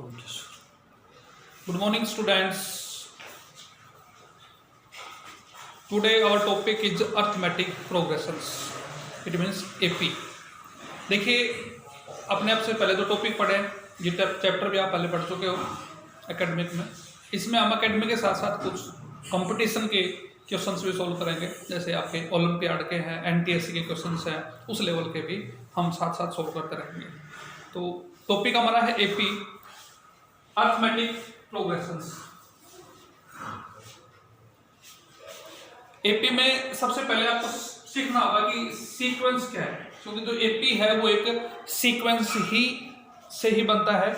Good morning, students. Today our topic is arithmetic progressions. It means AP. देखिए, अपने आप से पहले दो टॉपिक पढ़े, ये चैप्टर भी आप पहले पढ़ चुके हो एकेडमिक में। इसमें हम एकेडमिक के साथ साथ कुछ कंपटीशन के क्वेश्चंस भी सॉल्व करेंगे, जैसे आपके ओलंपियाड के हैं, NTSC के क्वेश्चंस हैं, उस लेवल के भी हम साथ साथ सॉल्व करते रहेंगे। तो टॉपिक हमारा है AP अर्थमेटिक प्रोग्रेशंस। AP में सबसे पहले आपको सीखना होगा कि सीक्वेंस क्या है, क्योंकि जो AP है वो एक सीक्वेंस ही से ही बनता है।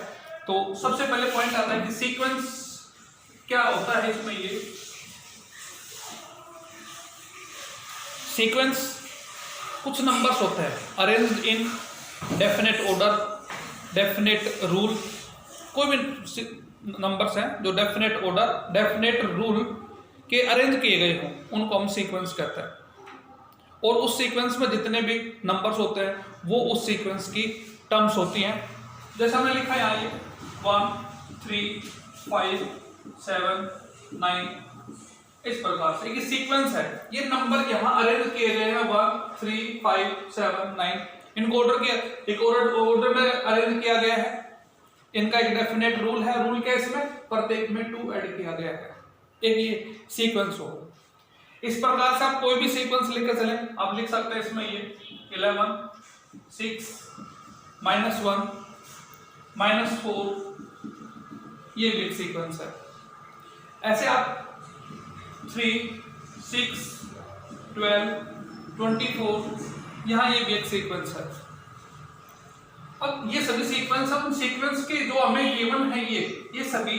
तो सबसे पहले पॉइंट आता है कि सीक्वेंस क्या होता है। इसमें ये सीक्वेंस कुछ नंबर्स होते हैं arranged in definite order, definite rule. कोई भी नंबर्स हैं जो डेफिनेट ऑर्डर, डेफिनेट रूल के अरेंज किए गए हों, उनको हम सीक्वेंस कहते हैं। और उस सीक्वेंस में जितने भी नंबर्स होते हैं वो उस सीक्वेंस की टर्म्स होती हैं। जैसा हमने लिखा है यहाँ, ये 1 3 5 7 9, इस प्रकार से ये सीक्वेंस है। ये नंबर यहाँ अरेंज किए गए हैं 1 3 5 7 9, इनको ऑर्डर किया, एक ऑर्डर में अरेंज किया गया है। इनका एक डेफिनेट रूल है, रूल क्या है इसमें, प्रत्येक में 2 ऐड किया गया है, एक ये सीक्वेंस हो। इस प्रकार से आप कोई भी सीक्वेंस लेकर चले, आप लिख सकते हैं इसमें ये 11 6 -1 -4, ये भी एक सीक्वेंस है। ऐसे आप 3 6 12 24, यहां ये भी एक सीक्वेंस है। अब ये सभी सीक्वेंस, हम सीक्वेंस के जो हमें गिवन है ये सभी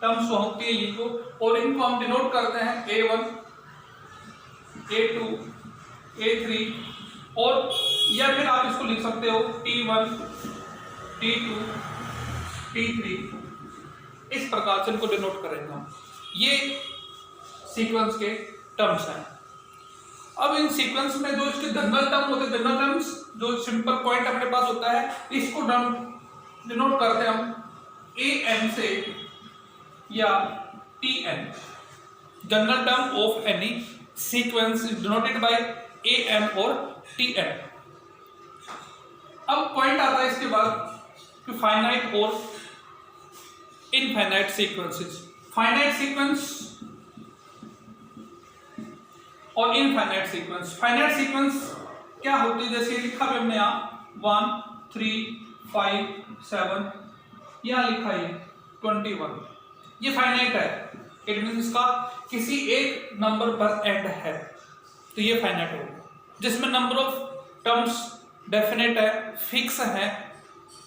टर्म्स होती है इनको, और इनको हम डिनोट करते हैं A1 A2 A3, और या फिर आप इसको लिख सकते हो T1 T2 T3, इस प्रकार से इनको डिनोट करेंगे हम। ये सीक्वेंस के टर्म्स हैं। अब इन सीक्वेंस में जो इसके जनरल टर्म होते हैं, जनरल टर्म्स जो सिंपल पॉइंट अपने पास होता है, इसको डिनोट करते हैं हम AN से या TN। General term of any sequence is denoted by AN और TN। अब पॉइंट आता है इसके बाद कि फाइनाइट और इनफाइनाइट सीक्वेंसेस। फाइनाइट सीक्वेंस और इनफाइनाइट सीक्वेंस। फाइनाइट सीक्वेंस क्या होती है, जैसे लिखा भी हमने यहाँ 1 3 5 7, यहाँ लिखा है 21, ये फाइनाइट है। इट मींस इसका किसी एक नंबर पर एंड है, तो ये फाइनाइट होगा। जिसमें नंबर ऑफ टर्म्स डेफिनेट है, फिक्स है,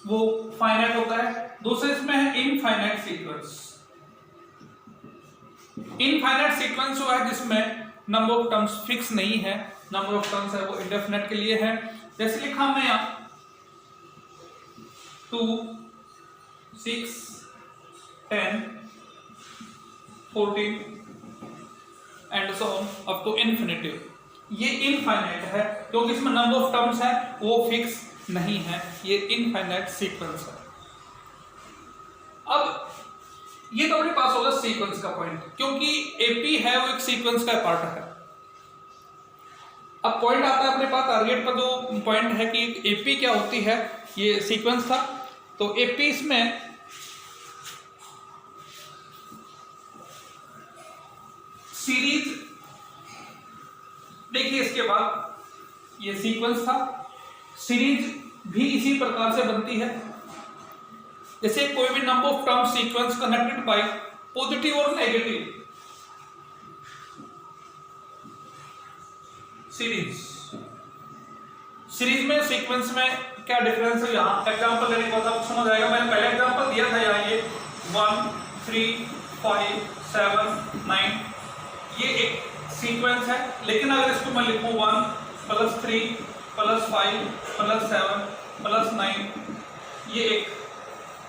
वो फाइनाइट होता है। दूसरे इसमें है इनफाइनाइट सीक्वेंस। इनफाइनाइट सीक्वेंस वो है जिसमें नंबर ऑफ टर्म्स फिक्स नहीं है, नंबर ऑफ टर्म्स है वो इंडेफिनेट के लिए है। जैसे लिखा हमने यहाँ 2 6 10 14 and so on up to infinity. ये इनफाइनाइट है क्योंकि इसमें नंबर ऑफ टर्म्स है वो फिक्स नहीं है, ये इनफाइनाइट सीक्वेंस है। अब ये तो अपने पास होगा सीक्वेंस का पॉइंट, क्योंकि AP है वो एक सीक्वेंस का पार्ट है। अब पॉइंट आता है अपने पास टारगेट पर, जो पॉइंट है कि AP क्या होती है, ये सीक्वेंस था। तो AP इसमें सीरीज, देखिए इसके बाद ये सीक्वेंस था, सीरीज भी इसी प्रकार से बनती है। जैसे कोई भी number of term sequence connected by positive और नेगेटिव सीरीज। सीरीज में सीक्वेंस में क्या डिफरेंस है, यहाँ एग्जांपल लेने के बाद आपको समझ आएगा। मैंने पहले एग्जांपल दिया था यहाँ, ये 1 3 5 7 9, ये एक सीक्वेंस है। लेकिन अगर इसको मैं लिखूं 1 + 3 + 5 + 7 + 9, ये एक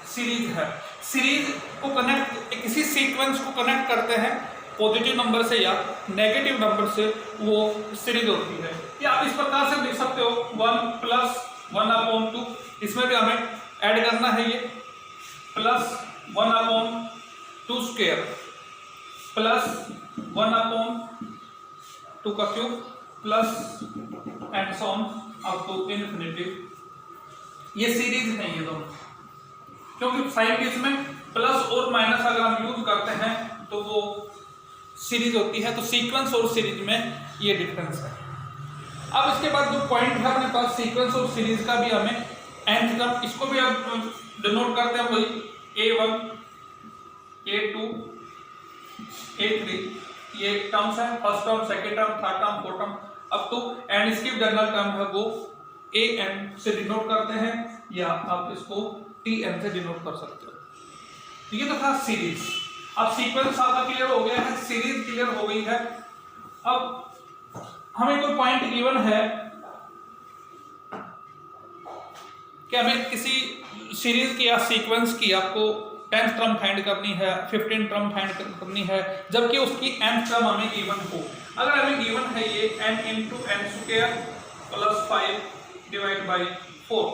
सीरीज है। सीरीज को कनेक्ट, किसी सीक्वेंस को कनेक्ट करते हैं पॉजिटिव नंबर से या नेगेटिव नंबर से, वो सीरीज होती है। या आप इस प्रकार से लिख सकते हो 1 + 1/2, इसमें भी हमें ऐड करना है ये प्लस 1/2 स्क्वायर प्लस 1/2 का cube plus and so on up to infinity. ये सीरीज है ये दोनों, क्योंकि साइन के इसमें प्लस और माइनस अगर हम यूज करते हैं तो वो सीरीज होती है। तो सीक्वेंस और सीरीज में ये डिफरेंस है। अब इसके बाद जो पॉइंट है अपने पास सीक्वेंस और सीरीज का भी हमें nth टर्म, इसको भी आप डिनोट करते हैं वही A1 A2 A3 ये टर्म्स है, first term, second term, third term, fourth term up to and इसकी जनरल टर्म है वो an से डिनोट करते हैं या आप इसको tn से डिनोट कर सकते हो। ये तो था सीरीज। अब सीक्वेंस आपका क्लियर हो गया है, सीरीज क्लियर हो गई है। अब हमें कोई पॉइंट गिवन है कि हमें किसी सीरीज की या सीक्वेंस की आपको 10th टर्म फाइंड करनी है, 15th टर्म फाइंड करनी है, जबकि उसकी nth टर्म हमें गिवन हो। अगर हमें गिवन है ये n × n² + 5 / 4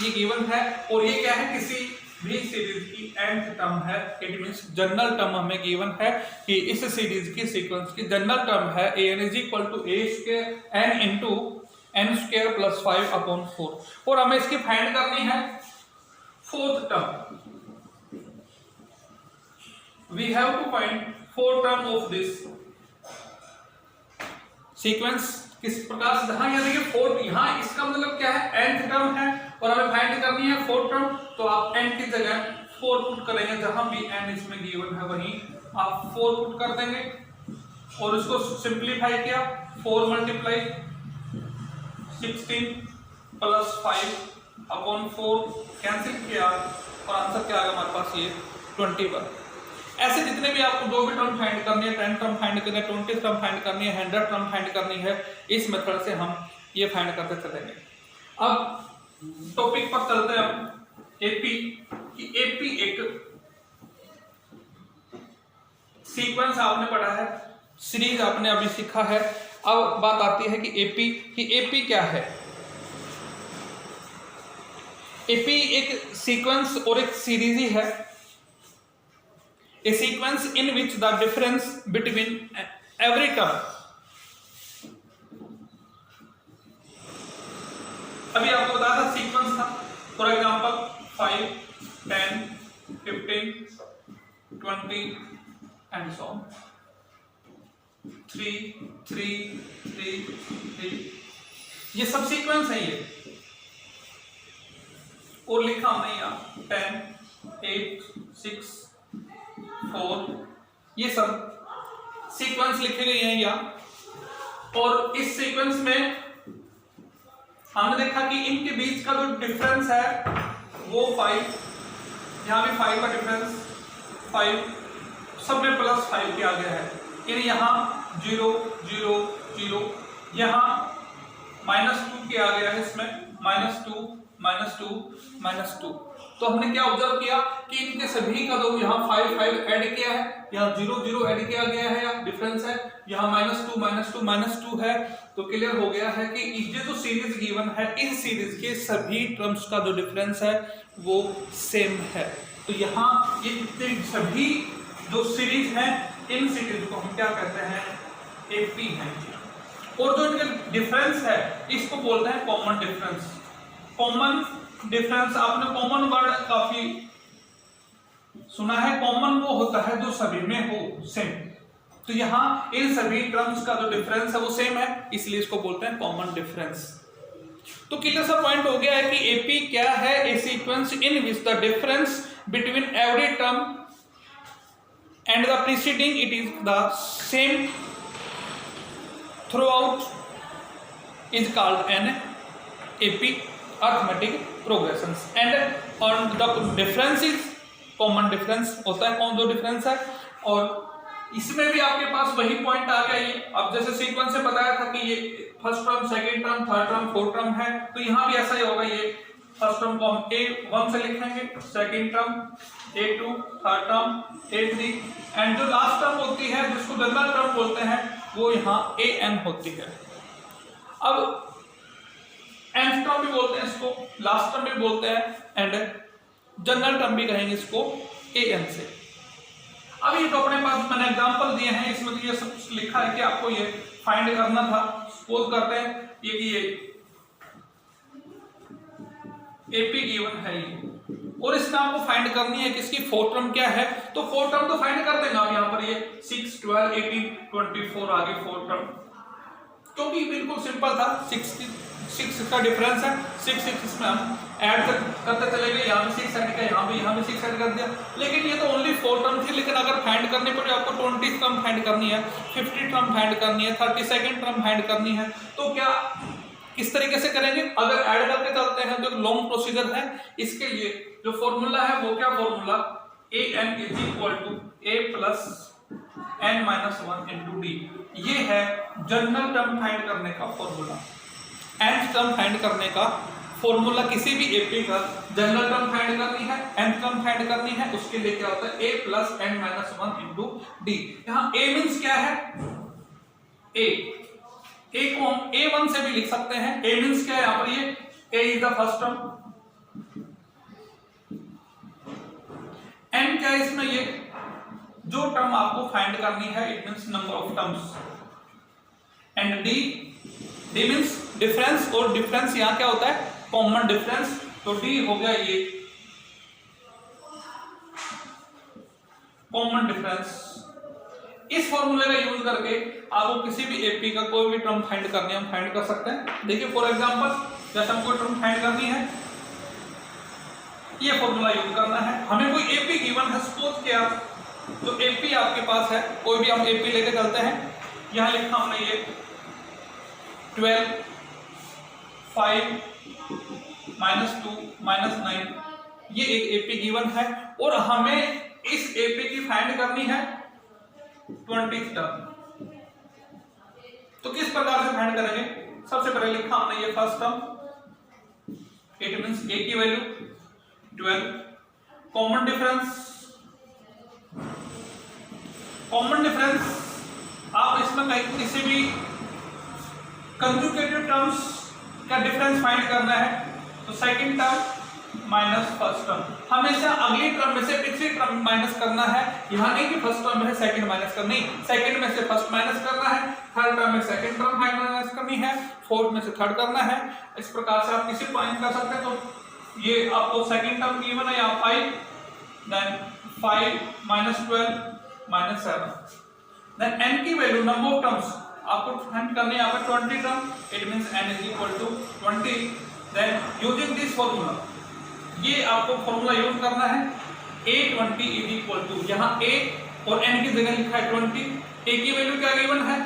ये गिवन है, और ये क्या है किसी भी सीरीज की nth टर्म है। इट मींस जनरल टर्म हमें गिवन है कि इस सीरीज की सीक्वेंस की जनरल टर्म है an = n × n² + 5/4 और हमें इसकी फाइंड करनी है fourth term. We have to find fourth term of this sequence. किस प्रकार से, जहां यहाँ देखिए फोर्थ, यहाँ इसका मतलब क्या है nth टर्म है और हमें फाइंड करनी है फोर्थ टर्म। तो आप n की जगह 4 पुट करेंगे, जहां भी n इसमें गिवन है वहीं आप 4 पुट कर देंगे और इसको सिंपलीफाई किया 4 × 16 + 5/4 कैंसिल किया और आंसर क्या आ गया हमारे पास ये 21। ऐसे जितने भी आपको जो भी टर्म फाइंड करनी है, 10 टर्म फाइंड करनी है, 20 टर्म फाइंड करनी है, 100 टर्म फाइंड करनी है, इस मेथड से हम ये फाइंड करते चलेंगे। अब टॉपिक पर चलते हैं एपी कि एपी एक सीक्वेंस आपने पढ़ा है, सीरीज आपने अभी सीखा है। अब बात आती है कि एपी क्या है। एपी एक सीक्वेंस और एक सीरीज ही है। A sequence in which the difference between every term, अभी आपको बताया था सीक्वेंस था, for example 5 10 15 20 and so on 3 3 3 3 ये सब सीक्वेंस है ये, और लिखा हमने यहाँ 10 8 6 4 ये सब सीक्वेंस लिखे गए हैं यहाँ। और इस सीक्वेंस में हमने देखा कि इनके बीच का जो डिफरेंस है वो 5, यहाँ भी 5 का डिफरेंस 5, सब में +5 किया गया है। यानी यहाँ 0 0 0, यहाँ -2 किया गया है, इसमें -2 -2 -2। तो हमने क्या ऑब्जर्व किया कि इनके सभी का जो यहाँ 5 5 ऐड किया है, यहाँ 0 0 ऐड किया गया है, या डिफरेंस है, यहाँ -2 -2 -2 है। तो क्लियर हो गया है कि ये जो सीरीज गिवन है, इस सीरीज के सभी टर्म्स का जो डिफरेंस है वो सेम है। तो यहाँ ये सभी जो सीरीज हैं, इन सीरीज को हम क्या कहते हैं, एपी हैं। और जो इनका डिफरेंस है इसको बोलते हैं कॉमन डिफरेंस। कॉमन डिफरेंस आपने कॉमन वर्ड काफी सुना है। कॉमन वो होता है जो सभी में हो सेम। तो यहाँ इन सभी टर्म्स का जो डिफरेंस है वो सेम है, इसलिए इसको बोलते हैं कॉमन डिफरेंस। तो क्लियर सा पॉइंट हो गया है कि एपी क्या है। A sequence in which the difference between every term and the preceding it is the same throughout is called an AP arithmetic progressions. And on the difference is common difference होता है, कौन जो difference है। और इसमें भी आपके पास वही पॉइंट आ गया। ये अब जैसे सीक्वेंस से बताया था कि ये first term, second term, third term, fourth term है, तो यहाँ भी ऐसा ही होगा। ये फर्स्ट टर्म को हम A1 से लिखेंगे, second term A2, third term A3, and जो लास्ट टर्म होती है जिसको जनरल टर्म बोलते हैं वो यहाँ AN होती है। अब nth टर्म भी बोलते हैं इसको, लास्ट टर्म भी बोलते हैं, एंड जनरल टर्म भी कहेंगे इसको an से। अब ये तो अपने पास मैंने एग्जांपल दिए हैं, इसमें तो ये सब लिखा है कि आपको ये फाइंड करना था। सपोज करते हैं ये कि ये एपी गिवन है ये, और इसमें आपको फाइंड करनी है कि इसकी फोर टर्म क्या है। तो फोर टर्म तो फाइंड कर देंगे आप यहाँ पर, ये 6, 12, 18, 24 आगे फोर टर्म, क्योंकि बिल्कुल सिंपल था। 6 का डिफरेंस है, 6 इसमें हम ऐड करते चले गए, यहाँ भी 6 ऐड किया, यहाँ भी 6 ऐड कर दिया। लेकिन ये तो ओनली 4 टर्म थी, लेकिन अगर फाइंड करनी पड़े आपको 20 टर्म फाइंड करनी है, 50 टर्म फाइंड करनी है, 32nd टर्म फाइंड करनी है, तो क्या किस तरीके से करेंगे? अगर ऐड करके चलते हैं तो लॉन्ग प्रोसीजर है। इसके लिए जो फॉर्मूला है वो क्या formula, an is equal to a plus n minus 1 into d. ये है जनरल टर्म फाइंड करने का फॉर्मूला। nth टर्म फाइंड करने का फॉर्मूला किसी भी एपी का जनरल टर्म फाइंड करनी है, nth टर्म फाइंड करनी है, उसके लिए क्या होता है a plus n minus 1 into D. यहाँ a मीन्स क्या है, a को हम a1 से भी लिख सकते हैं। a मीन्स क्या है यहाँ पर, ये a is the first term, n क्या है इसमें, ये जो टर्म आपको फाइंड करनी है, it means number of terms, and d means difference, और डिफरेंस यहां क्या होता है, कॉमन डिफरेंस। तो d हो गया ये कॉमन डिफरेंस। इस फॉर्मूले का यूज करके आपको किसी भी एपी का कोई भी टर्म फाइंड करनी है, हम फाइंड कर सकते हैं। देखिए फॉर एग्जांपल, जैसे हमको टर्म फाइंड करनी है, ये फॉर्मूला यूज करना है। हमें कोई एपी गिवन है, सपोज किया तो एपी आपके पास है, कोई भी हम एपी लेके चलते हैं। यहां लिखा हमने ये 12, 5, -2, -9, ये एक एपी गिवन है, और हमें इस एपी की फाइंड करनी है 20th टर्म। तो किस प्रकार से फाइंड करेंगे? सबसे पहले लिखा हमने ये first term, it means a की value 12, common difference. Common difference आप इसमें कहीं किसी भी कंजुगेटेड टर्म्स का डिफरेंस फाइंड करना है, तो second term minus first term, हमेशा अगली टर्म में से पिछली टर्म माइनस करना है। यहां नहीं कि फर्स्ट टर्म में से सेकंड माइनस करनी, सेकंड में से फर्स्ट माइनस करना है, थर्ड टर्म में सेकंड टर्म माइनस करनी है, फोर्थ में से थर्ड करना है। इस प्रकार से आप किसी पॉइंट कर सकते हैं। तो ये आपको सेकंड टर्म गिवन है यहाँ 5, देन 5 -12 -7, देन n की वैल्यू नंबर ऑफ टर्म्स आपको फाइंड करनी है यहाँ पर 20 term, it means n is equal to 20। Then using this formula, ये आपको फॉर्मूला यूज करना है, a20 इज इक्वल टू, यहाँ a और n की जगह लिखा है 20, a की वैल्यू क्या गिवन है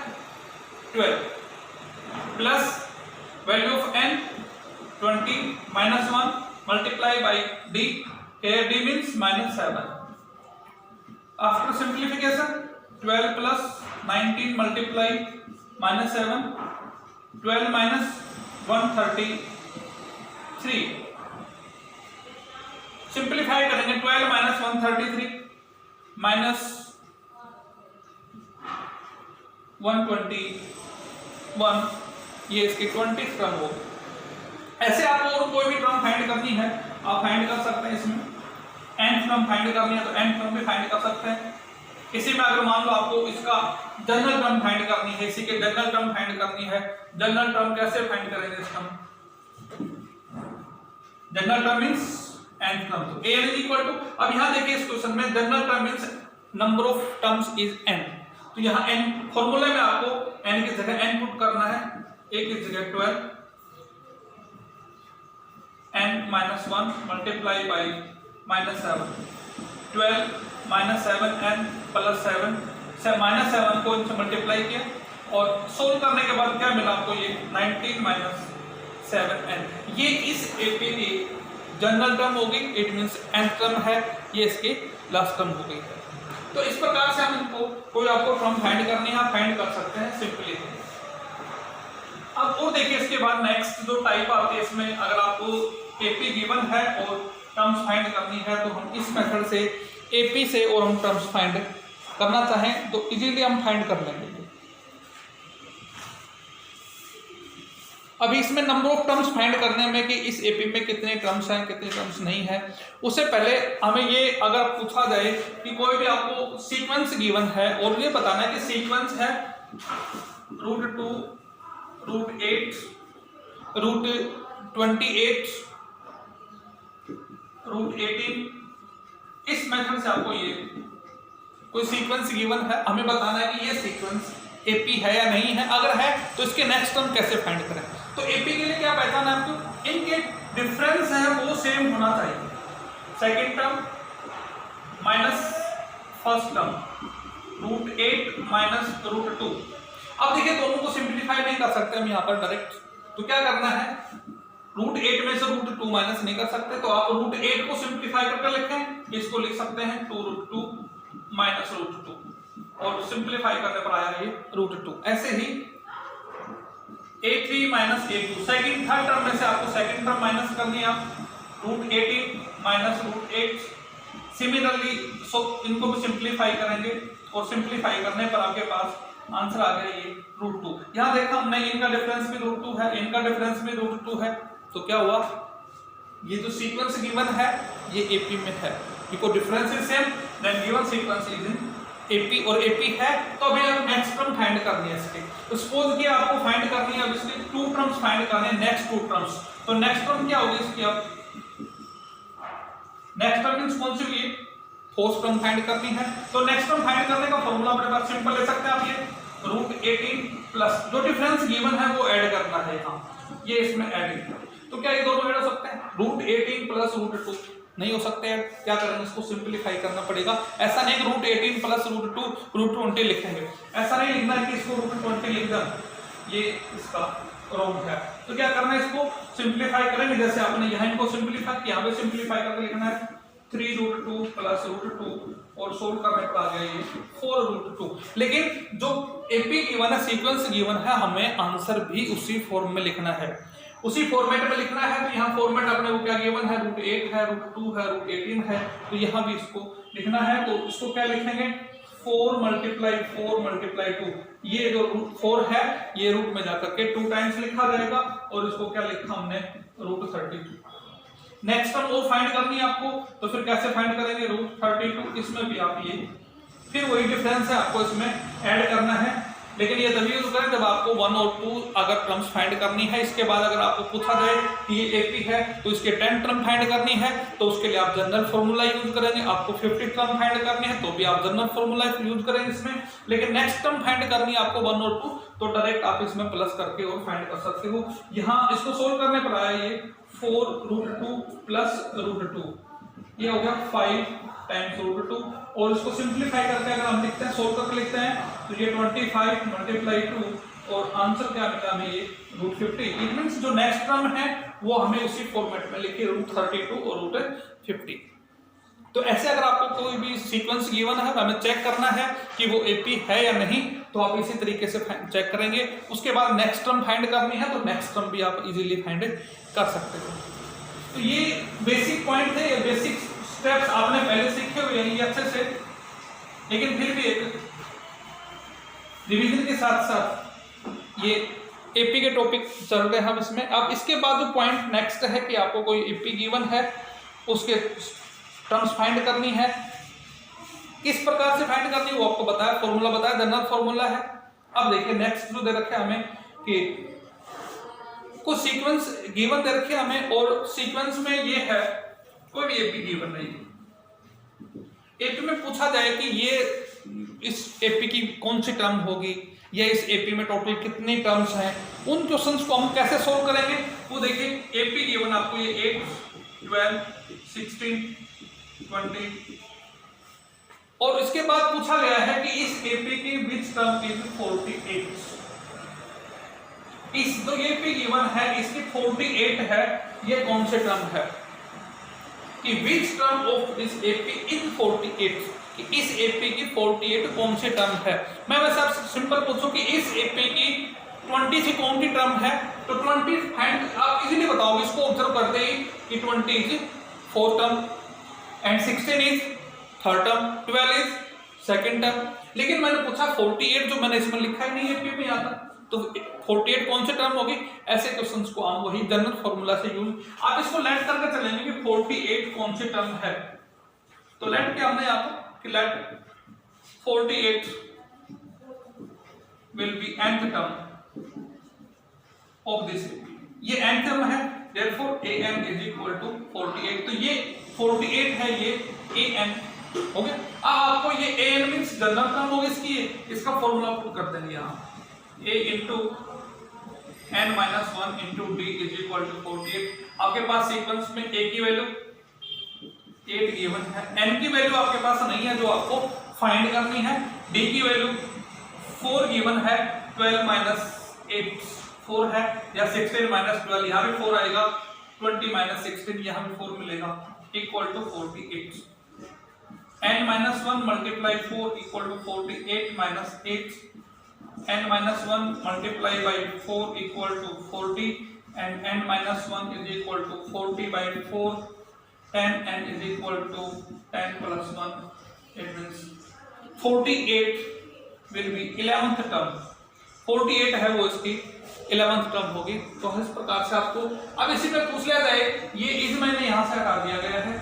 12 plus value of n 20 -1 multiply by d, here d means -7। After simplification 12 plus 19 multiply -7, 12 minus 133, simplify करेंगे 12 माइनस 133 माइनस 121, ये इसकी 20th टर्म हो। ऐसे आपको और कोई भी टर्म फाइंड करनी है आप फाइंड कर सकते हैं। इसमें nth टर्म फाइंड करनी है तो nth टर्म भी फाइंड कर सकते हैं। इसी में अगर मान लो आपको इसका जनरल टर्म फाइंड करनी है, इसी के जनरल टर्म फाइंड करनी है, जनरल टर्म कैसे फाइंड करेंगे इस term, general term means nth term, तो a इज इक्वल टू, अब यहां देखिए इस क्वेश्चन में general term means number of terms is n, तो यहां n फॉर्मूले में आपको n की जगह n पुट करना है, a की जगह 12 n minus 1 multiply by -7, 12 -7n plus 7 से -7 को इनसे मल्टीप्लाई किया और सोल्व करने के बाद क्या मिला आपको, ये 19 -7n, ये इस एपी की जनरल टर्म होगी, इट मींस nth टर्म है, ये इसकी लास्ट टर्म हो गई है। तो इस प्रकार से हम इनको कोई आपको टर्म फाइंड करनी है, फाइंड कर सकते हैं सिंपली। अब वो देखिए इसके बाद नेक्स्ट जो टाइप आती है, इसमें अगर आपको एपी गिवन है और टर्म्स फाइंड करनी है तो हम इस मेथड से एपी से और हम टर्म्स फाइंड करना चाहें तो इजीली हम फाइंड कर लेंगे। अभी इसमें नंबर ऑफ टर्म्स फाइंड करने में कि इस एपी में कितने टर्म्स हैं कितने टर्म्स नहीं है, उससे पहले हमें ये अगर पूछा जाए कि कोई भी आपको सीक्वेंस गिवन है और ये बताना है कि सीक्वेंस है √2 √8 √28 √18, इस मेथड से आपको ये कोई सीक्वेंस गिवन है, हमें बताना है कि ये सीक्वेंस एपी है या नहीं है, अगर है तो इसके नेक्स्ट टर्म कैसे फाइंड करें। तो एपी के लिए क्या पहचान है आपको, इनके डिफरेंस है वो सेम होना चाहिए, second term minus first term √8 minus √2। अब देखिए दोनों को सिंप्लीफाई नहीं कर सकते हम यहाँ पर डायरेक्ट, तो क्या करना है, √8 में से √2 माइनस नहीं कर सकते, तो आप √8 को सिंप्लीफाई करके लिखें, इसको लिख सकते हैं 2√2 माइनस √2 और सिंप्लीफाई करने पर आया ये √2। ऐसे ही a3 minus a2, second third term में से आपको सेकंड टर्म माइनस करनी है, आप √18 माइनस √8। सिमिलरली इनको भी सिंप्लीफाई करेंगे और सिंप्लीफाई करने पर आपके पास आंसर आ गया ये √2। यहाँ देखा हमने इनका डिफरेंस भी √2 है, इनका डिफरेंस भी √2 है, तो क्या हुआ, ये जो सीक्वेंस गिवन है ये एपी में है, because difference is same then given sequence is in AP, और एपी है तो अभी आप नेक्स्ट टर्म फाइंड करनी है इसके। तो सपोज कि आपको फाइंड करनी है, अब इसके 2 टर्म्स फाइंड करने हैं, नेक्स्ट 2 टर्म्स। तो नेक्स्ट टर्म क्या होगी इसकी, अब नेक्स्ट टर्म मींस कौन सी हुई, फोर्थ टर्म फाइंड करनी है। तो नेक्स्ट टर्म फाइंड करने का फॉर्मूला अपने पास सिंपल ले सकते हैं आप, ये √18 प्लस जो डिफरेंस गिवन है वो ऐड करना है, यहाँ ये इसमें ऐड। तो क्या ये दोनों ऐड हो सकते हैं, √18 प्लस √2 नहीं हो सकते हैं, क्या करेंगे, इसको सिंप्लीफाई करना पड़ेगा। ऐसा नहीं कि √18 प्लस √2 √20 लिखेंगे, ऐसा नहीं लिखना है कि इसको √20 लिख दें, ये इसका रॉन्ग है। तो क्या करना है, इसको सिंप्लीफाई करेंगे, जैसे आपने यहाँ इनको सिंप्लीफाई किया, यहाँ पे सिंप्लीफाई करके लिखना है 3√2 प्लस √2 और सोल्व करने पर आ गया ये 4√2। लेकिन जो एपी गिवन है, सीक्वेंस गिवन है, हमें आंसर भी उसी फॉर्म में लिखना है, उसी फॉर्मेट में लिखना है। तो यहाँ फॉर्मेट अपने को क्या गिवन है, √8 है, √2 है, √18 है, तो यहाँ भी इसको लिखना है। तो इसको क्या लिखेंगे, 4 × 2, ये जो √4 है ये रूट में जाकर के 2 टाइम्स लिखा जाएगा, और इसको क्या लिखा हमने, √32। नेक्स्ट टर्म वो फाइंड करनी है आपको, तो फिर कैसे फाइंड करेंगे, √32, इसमें भी आप ये फिर वही डिफरेंस है आपको इसमें ऐड करना है। लेकिन ये तभी यूज करें जब आपको 1 और 2 अगर टर्म्स फाइंड करनी है। इसके बाद अगर आपको पूछा जाए कि ये एपी है तो इसके 10 टर्म फाइंड करनी है, तो उसके लिए आप जनरल फॉर्मूला यूज करेंगे। आपको 50 टर्म फाइंड करनी है तो भी आप जनरल फॉर्मूला यूज करेंगे इसमें। लेकिन नेक्स्ट टर्म फाइंड करनी है आपको 1 और 2, तो डायरेक्ट आप इसमें प्लस करके और फाइंड कर सकते हो। यहाँ इसको सोल्व करने पर आया ये 4√2 प्लस √2, ये हो गया 5 टाइम्स √2, और इसको सिंप्लीफाई करके अगर हम लिखते हैं, सोल्व करके लिखते हैं, तो ये 25 × 2 और आंसर क्या मिला हमें, ये √50। इट मींस जो नेक्स्ट टर्म है वो हमें उसी फॉर्मेट में लिखिए, √32 और √50। तो ऐसे अगर आपको कोई भी सीक्वेंस गिवन है, हमें चेक करना है कि वो एपी है या नहीं, तो आप इसी तरीके से चेक करेंगे। उसके बाद नेक्स्ट टर्म फाइंड करनी है, तो नेक्स्ट टर्म भी आप इजीली फाइंड कर सकते हो। तो ये बेसिक पॉइंट थे, ये बेसिक स्टेप्स आपने पहले सीखे हुए हैं ये अच्छे से, लेकिन फिर भी एक रिवीजन के साथ साथ ये एपी के टॉपिक चल रहे हैं हम इसमें। अब इसके बाद जो पॉइंट नेक्स्ट है कि आपको कोई एपी गिवन है, उसके टर्म्स फाइंड करनी है, किस प्रकार से फाइंड करनी है वो आपको बताया, फॉर्मूला बताया, जनरल फॉर्मूला है। अब देखिए नेक्स्ट जो दे रखे हमें कि कुछ सीक्वेंस गिवन दे रखे हमें, और सीक्वेंस में ये है कोई भी एपी गिवन नहीं। एपी में पूछा जाए कि ये इस एपी की कौन सी टर्म होगी, या इस एपी में टोटल कितनी टर्म्स हैं, उन क्वेश्चंस को हम कैसे सोल्व करेंगे वो देखिए। एपी गिवन आपको ये 8, 12, 16, 20, और इसके बाद पूछा गया है कि इस एपी की विच टर्म इज 48। इस जो एपी गिवन है इसकी 48 है, ये कौन से टर्म है, कि which term of this AP in 48, कि इस एपी की 48 कौन से टर्म है। मैं वैसे आपसे सिंपल पूछूं कि इस एपी की 20 से कौन सी टर्म है, तो 20 फाइंड आप इजीली बताओगे, इसको ऑब्जर्व करते ही कि 20 is 4th term and 16 is 3rd term, 12 is 2nd term. लेकिन मैंने पूछा 48 जो मैंने इसमें लिखा ही नहीं है एपी में यहाँ, तो 48 कौन सी टर्म होगी? ऐसे क्वेश्चंस को हम वही जनरल फॉर्मूला से यूज, आप इसको लेट करके चलेंगे कि 48 कौन सी टर्म है। तो लेट क्या हमने यहाँ पर कि let 48 will be nth term of this AP, ये nth टर्म है, therefore an is equal to 48। तो ये 48 है, ये an हो गया। अब आपको ये an मींस जनरल टर्म होगी इसकी, इसका फॉर्मूला पुट कर देंगे यहाँ, a into n minus 1 into d is equal to 48। आपके पास सीक्वेंस में a की वैल्यू 8 गिवन है, n की वैल्यू आपके पास नहीं है जो आपको फाइंड करनी है, d की वैल्यू 4 गिवन है, 12 माइनस 8 4 है, या 16 माइनस 12 यहाँ भी 4 आएगा, 20 माइनस 16 यहाँ भी 4 मिलेगा, equal to 48। n minus 1 multiply 4 equal to 48 minus 8, n minus 1 multiply by 4 equal to 40, and n minus 1 is equal to 40 by 4, 10n is equal to 10 plus 1, it means 48 will be 11th term, 48 है वो इसकी 11th term होगी। तो इस प्रकार से आपको अब इसी में पूछ लिया जाए, ये इज मैंने यहां से हटा दिया गया है,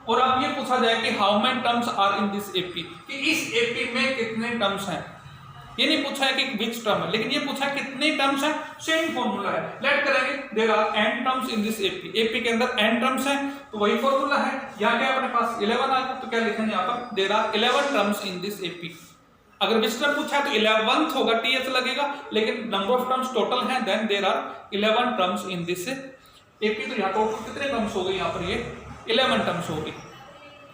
और अब ये पूछा जाए कि how many terms are in this AP, कि इस एपी में कितने टर्म्स हैं। ये नहीं पूछा है कि विच टर्म है, लेकिन ये पूछा है कितने टर्म्स हैं, सेम फॉर्मूला है, लेट करेंगे there are n terms in this AP, AP के अंदर n टर्म्स हैं, तो वही फॉर्मूला है। यहाँ क्या अपने पास 11 आ गया, तो क्या लिखेंगे यहाँ पर there are 11 terms in this AP. अगर विच टर्म पूछा है तो 11th होगा, th लगेगा, लेकिन नंबर ऑफ टर्म्स टोटल हैं, then there are 11 terms in this AP. तो यहाँ टोटल कितने टर्म्स हो गए, यहाँ पर ये 11 टर्म्स होगी।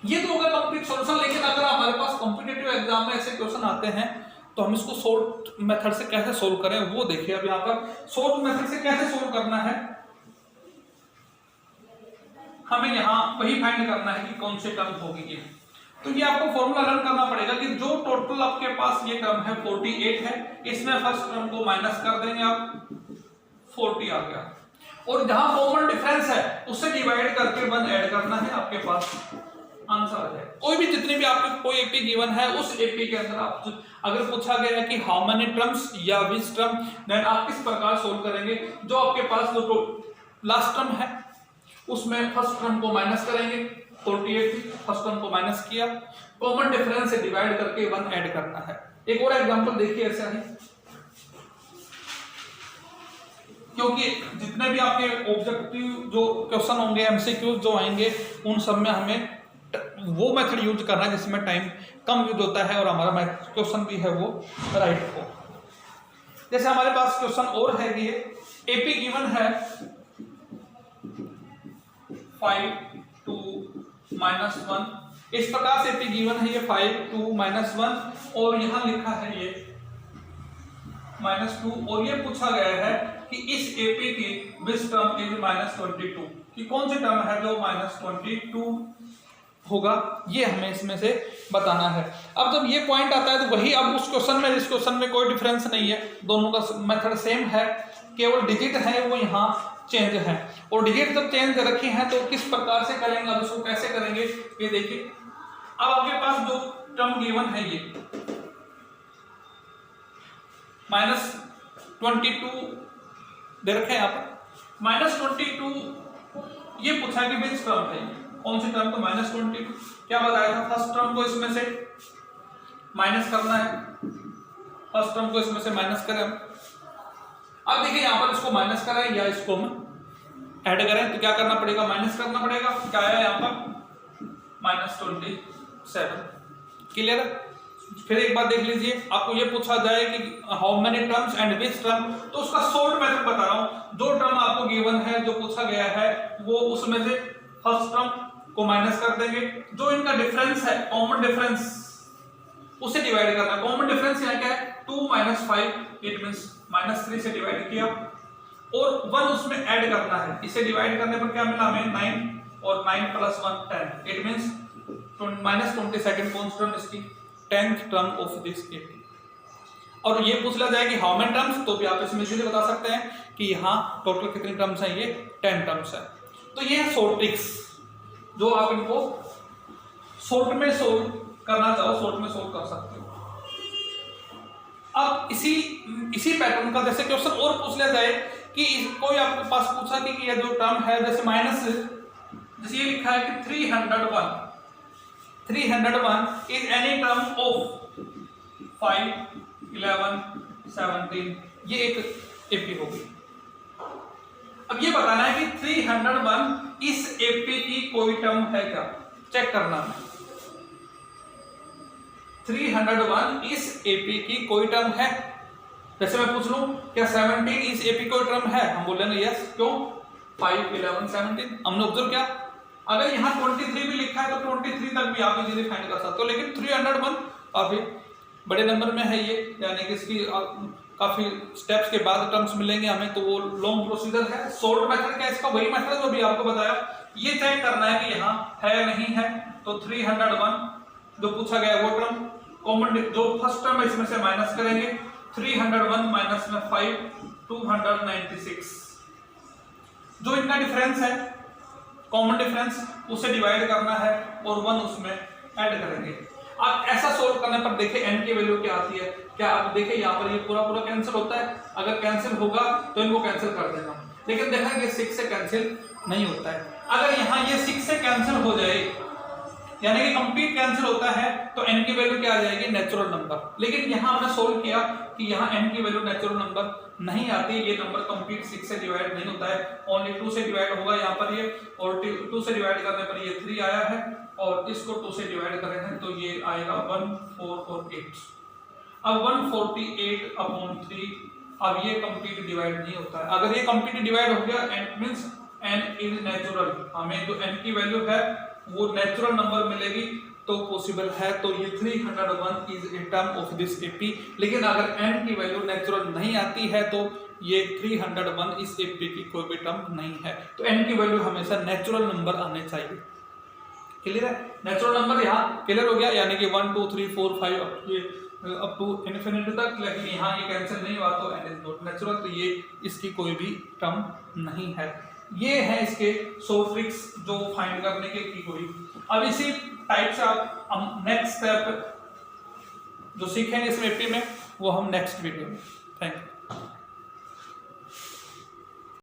ये तो होगा कंप्लीट सॉल्यूशन। लेकिन अगर हमारे पास कॉम्पिटिटिव एग्जाम में ऐसे क्वेश्चन आते हैं तो हम इसको शॉर्ट मेथड से कैसे सोल्व करें वो देखिए। अब यहाँ पर शॉर्ट मेथड से कैसे सोल्व करना है, हमें यहाँ वही फाइंड करना है कि कौन से टर्म होगी ये। तो ये आपको फॉर्मूला लर्न करना पड़ेगा कि जो टोटल आपके पास ये टर्म है 48 है, इसमें फर्स्ट टर्म को माइनस कर देंगे आप, 40 आ गया, और जहां कॉमन डिफरेंस है उससे डिवाइड करके 1 ऐड करना है, आपके पास आंसर आ जाएगा। कोई भी जितनी भी आपकी कोई एपी गिवन है उस एपी के अंदर आप अगर पूछा गया है कि हाउ मेनी टर्म्स या विच टर्म, देन आप किस प्रकार सोल्व करेंगे। जो आपके पास जो लास्ट टर्म है उसमें फर्स्ट टर्म को माइनस करेंगे, 48 फर्स्ट टर्म को माइनस किया, कॉमन डिफरेंस से डिवाइड करके 1 ऐड करना है। एक और एग्जांपल देखिए ऐसा ही, क्योंकि जितने भी आपके ऑब्जेक्टिव जो क्वेश्चन होंगे, एमसीक्यूज जो आएंगे, उन सब में हमें वो मेथड यूज करना है जिसमें टाइम कम यूज होता है और हमारा क्वेश्चन भी है वो राइट हो। जैसे हमारे पास क्वेश्चन और है, ये एपी गिवन है 5 2 -1, इस प्रकार से एपी गिवन है ये 5 2 -1, और यहां लिखा है ये -2, और ये पूछा गया है कि इस एपी की विच टर्म इज -22, कि कौन सी टर्म है जो -22 होगा, ये हमें इसमें से बताना है। अब जब ये पॉइंट आता है तो वही अब उस क्वेश्चन में, इस क्वेश्चन में कोई डिफरेंस नहीं है, दोनों का मेथड सेम है, केवल डिजिट है वो यहाँ चेंज है, और डिजिट जब चेंज रखी है तो किस प्रकार से करेंगे, अब इसको कैसे करेंगे ये देखिए। अब आपके पास जो टर्म गिवन है ये -22 दे रखे हैं यहाँ पर, -22 ये पूछा है कि विच टर्म है, कौन सी टर्म, तो -22 क्या बताया था, फर्स्ट टर्म को इसमें से माइनस करना है, फर्स्ट टर्म को इसमें से माइनस करें। अब देखिए यहाँ पर इसको माइनस करें या इसको हम ऐड करें, तो क्या करना पड़ेगा, माइनस करना पड़ेगा। क्या है यहाँ पर -27, क्लियर है। फिर एक बात देख लीजिए, आपको ये पूछा जाए कि how many terms and which term, तो उसका शॉर्ट मेथड बता रहा हूं। जो टर्म आपको गिवन है, जो पूछा गया है, वो उसमें से फर्स्ट टर्म को माइनस कर देंगे, जो इनका डिफरेंस है, कॉमन डिफरेंस, उसे डिवाइड करना है। कॉमन डिफरेंस यहाँ क्या है, 2 - 5, इट मींस -3 से डिवाइड किया, और 1 उसमें ऐड करना है। इसे डिवाइड करने पर क्या मिला हमें, 9, और 9 + 1 10, इट मींस -22 कौन सी टर्म, इसकी 10th term of this AP. और ये पूछ लिया जाए कि हाउ मेनी टर्म्स, तो भी आप इसमें इजीली बता सकते हैं कि यहाँ टोटल कितनी टर्म्स हैं, ये 10 टर्म्स है। तो ये है शॉर्ट ट्रिक्स, जो आप इनको शॉर्ट में सोल्व करना चाहो, शॉर्ट में सोल्व कर सकते हो। अब इसी पैटर्न का जैसे क्वेश्चन और पूछ लिया जाए कि कोई आपके पास पूछा कि ये जो टर्म है जैसे माइनस, जैसे ये लिखा है कि 301 इज एनी टर्म ऑफ 5, 11, 17, ये एक एपी होगी। अब ये बताना है कि 301 इस एपी की कोई टर्म है क्या, चेक करना है। 301 इस एपी की कोई टर्म है। जैसे मैं पूछ लूं क्या 17 इस एपी कोई टर्म है, हम बोलेंगे यस। क्यों? 5, 11, 17 हमने ऑब्जर्व किया। अगर यहाँ 23 भी लिखा है तो 23 तक भी आप इजीली फाइंड कर सकते हो, लेकिन 301 काफी बड़े नंबर में है ये, यानी कि इसकी काफी स्टेप्स के बाद टर्म्स मिलेंगे हमें, तो वो लॉन्ग प्रोसीजर है। सोल्व मेथड क्या है इसका? वही मेथड जो भी आपको बताया। ये चेक करना है कि यहाँ है नहीं है। तो 301 जो पूछा गया वो टर्म कॉमन, जो फर्स्ट टर्म है इसमें से माइनस करेंगे। 301 माइनस में 5, 296। जो इनका डिफरेंस है, कॉमन डिफरेंस, उसे डिवाइड करना है और 1 उसमें ऐड करेंगे। अब ऐसा सोल्व करने पर देखिए n की वैल्यू क्या आती है। क्या आप देखिए यहाँ पर ये पूरा कैंसिल होता है। अगर कैंसिल होगा तो इनको कैंसिल कर देना, लेकिन देखा कि 6 से कैंसिल नहीं होता है। अगर यहाँ ये 6 से कैंसिल हो जाए, यानी कि कंप्लीट कैंसिल होता है, तो n की वैल्यू क्या आ जाएगी? Natural number. लेकिन यहाँ हमने सोल्व किया कि यहाँ n की वैल्यू नेचुरल नंबर नहीं आती। ये नंबर कंप्लीट 6 से डिवाइड नहीं होता है, ओनली 2 से डिवाइड होगा यहाँ पर ये, और 2 से डिवाइड करने पर ये 3 आया है, और इसको 2 से डिवाइड करें हैं तो ये आएगा 1448। अब 148/3, अब ये कंप्लीट डिवाइड नहीं होता है। अगर ये कंप्लीट डिवाइड हो गया and means n is natural, हमें जो n की वैल्यू है वो नेचुरल नंबर मिलेगी तो पॉसिबल है। तो ये 301 is a term of this AP. लेकिन अगर n की वैल्यू नेचुरल नहीं आती है तो ये 301 इस एपी की कोई भी टर्म नहीं है। तो n की वैल्यू हमेशा नेचुरल नंबर आने चाहिए। क्लियर है? नेचुरल नंबर यहाँ क्लियर हो गया, यानी कि 1 2 3 4 5 अप टू इन्फिनिटी तक। लेकिन यहाँ ये कैंसिल नहीं हुआ तो n इज नॉट नेचुरल, तो ये इसकी कोई भी टर्म नहीं है। ये है इसके 100 ट्रिक्स जो फाइंड करने के की हुई। अब इसी टाइप से आप हम नेक्स्ट स्टेप जो सीखेंगे इस एपी में वो हम नेक्स्ट वीडियो में। Thank you.